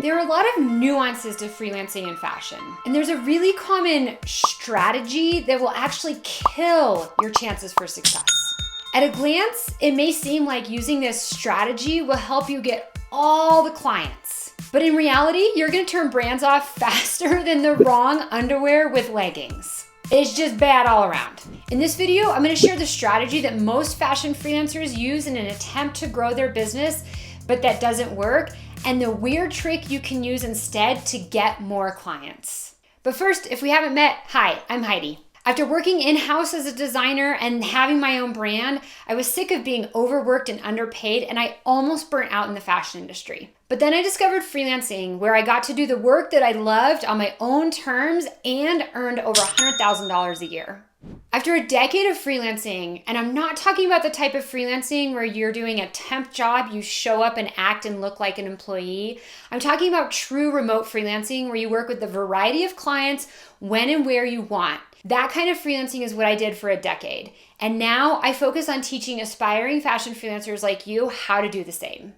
There are a lot of nuances to freelancing in fashion, and there's a really common strategy that will actually kill your chances for success. At a glance, it may seem like using this strategy will help you get all the clients, but in reality, you're gonna turn brands off faster than the wrong underwear with leggings. It's just bad all around. In this video, I'm gonna share the strategy that most fashion freelancers use in an attempt to grow their business, but that doesn't work, and the weird trick you can use instead to get more clients. But first, if we haven't met, hi, I'm Heidi. After working in-house as a designer and having my own brand, I was sick of being overworked and underpaid, and I almost burnt out in the fashion industry. But then I discovered freelancing, where I got to do the work that I loved on my own terms and earned over $100,000 a year. After a decade of freelancing, and I'm not talking about the type of freelancing where you're doing a temp job, you show up and act and look like an employee. I'm talking about true remote freelancing where you work with a variety of clients when and where you want. That kind of freelancing is what I did for a decade. And now I focus on teaching aspiring fashion freelancers like you how to do the same.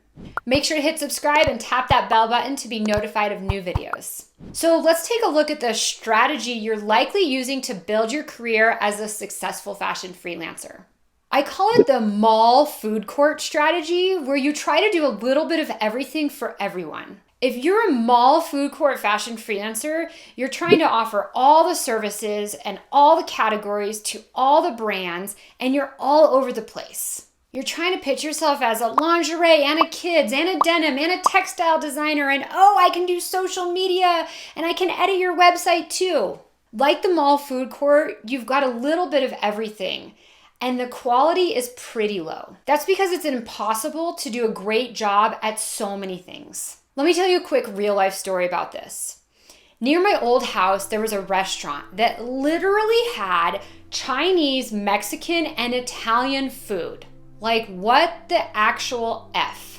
Make sure to hit subscribe and tap that bell button to be notified of new videos. So let's take a look at the strategy you're likely using to build your career as a successful fashion freelancer. I call it the mall food court strategy, where you try to do a little bit of everything for everyone. If you're a mall food court fashion freelancer, you're trying to offer all the services and all the categories to all the brands, and you're all over the place. You're trying to pitch yourself as a lingerie and a kids and a denim and a textile designer, and oh, I can do social media and I can edit your website too. Like the mall food court, you've got a little bit of everything, and the quality is pretty low. That's because it's impossible to do a great job at so many things. Let me tell you a quick real life story about this. Near my old house, there was a restaurant that literally had Chinese, Mexican, and Italian food. Like, what the actual F?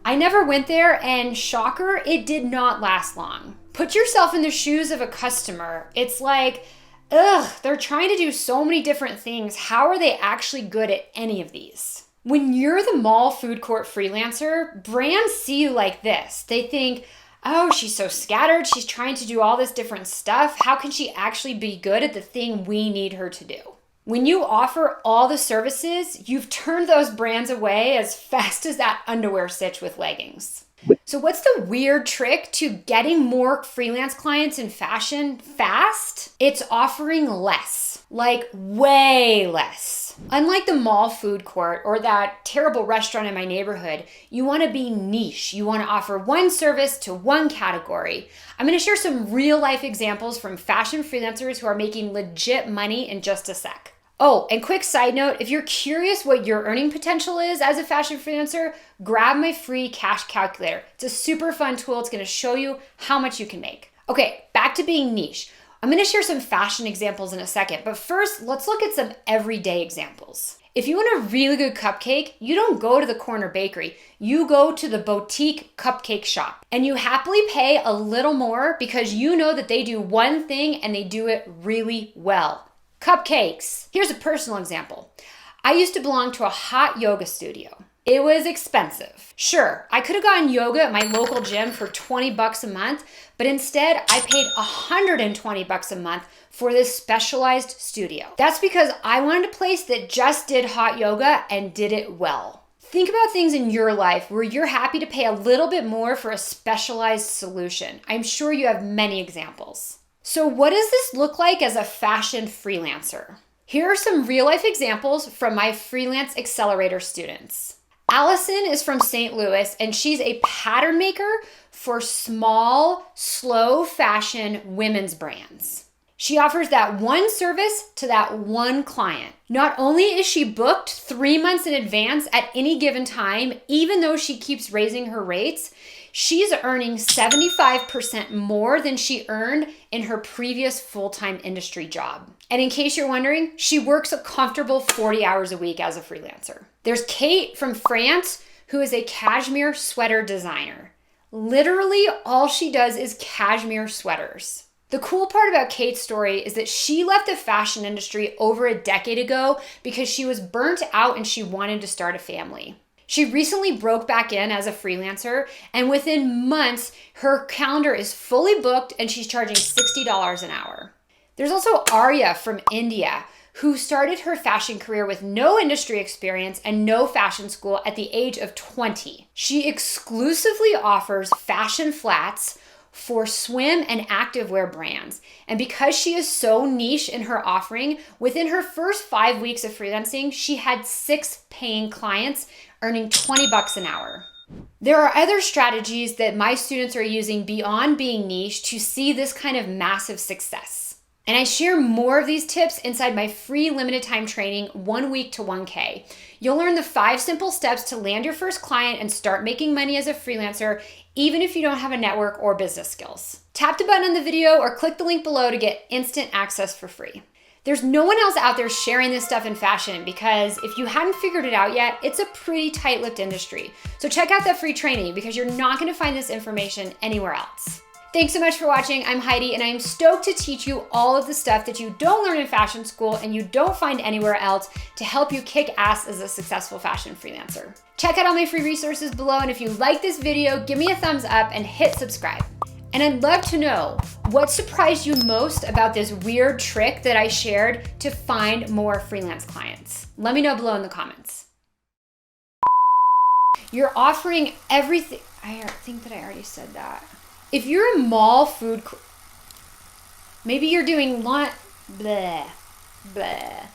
I never went there, and shocker, it did not last long. Put yourself in the shoes of a customer. It's like, ugh, they're trying to do so many different things. How are they actually good at any of these? When you're the mall food court freelancer, brands see you like this. They think, oh, she's so scattered. She's trying to do all this different stuff. How can she actually be good at the thing we need her to do? When you offer all the services, you've turned those brands away as fast as that underwear stitch with leggings. So what's the weird trick to getting more freelance clients in fashion fast? It's offering less, like way less. Unlike the mall food court or that terrible restaurant in my neighborhood, you want to be niche. You want to offer one service to one category. I'm going to share some real life examples from fashion freelancers who are making legit money in just a sec. Oh, and quick side note, if you're curious what your earning potential is as a fashion freelancer, grab my free cash calculator. It's a super fun tool. It's going to show you how much you can make. Okay, back to being niche. I'm going to share some fashion examples in a second, but first, let's look at some everyday examples. If you want a really good cupcake, you don't go to the corner bakery. You go to the boutique cupcake shop, and you happily pay a little more because you know that they do one thing and they do it really well. Cupcakes. Here's a personal example. I used to belong to a hot yoga studio. It was expensive. Sure, I could have gotten yoga at my local gym for $20 a month, but instead I paid $120 a month for this specialized studio. That's because I wanted a place that just did hot yoga and did it well. Think about things in your life where you're happy to pay a little bit more for a specialized solution. I'm sure you have many examples. So what does this look like as a fashion freelancer? Here are some real life examples from my Freelance Accelerator students. Allison is from St. Louis, and she's a pattern maker for small, slow fashion women's brands. She offers that one service to that one client. Not only is she booked 3 months in advance at any given time, even though she keeps raising her rates, she's earning 75% more than she earned in her previous full-time industry job. And in case you're wondering, she works a comfortable 40 hours a week as a freelancer. There's Kate from France, who is a cashmere sweater designer. Literally, all she does is cashmere sweaters. The cool part about Kate's story is that she left the fashion industry over a decade ago because she was burnt out and she wanted to start a family. She recently broke back in as a freelancer, and within months, her calendar is fully booked and she's charging $60 an hour. There's also Arya from India, who started her fashion career with no industry experience and no fashion school at the age of 20. She exclusively offers fashion flats for swim and activewear brands. And because she is so niche in her offering, within her first 5 weeks of freelancing, she had 6 paying clients earning $20 an hour. There are other strategies that my students are using beyond being niche to see this kind of massive success. And I share more of these tips inside my free limited time training, 1 week to 1K. You'll learn the 5 simple steps to land your first client and start making money as a freelancer, even if you don't have a network or business skills. Tap the button on the video or click the link below to get instant access for free. There's no one else out there sharing this stuff in fashion because if you hadn't figured it out yet, it's a pretty tight-lipped industry. So check out that free training because you're not gonna find this information anywhere else. Thanks so much for watching. I'm Heidi, and I'm stoked to teach you all of the stuff that you don't learn in fashion school and you don't find anywhere else to help you kick ass as a successful fashion freelancer. Check out all my free resources below, and if you like this video, give me a thumbs up and hit subscribe. And I'd love to know what surprised you most about this weird trick that I shared to find more freelance clients. Let me know below in the comments. You're offering everything. I think that I already said that. If you're a mall food, maybe you're doing lunch, blah, blah.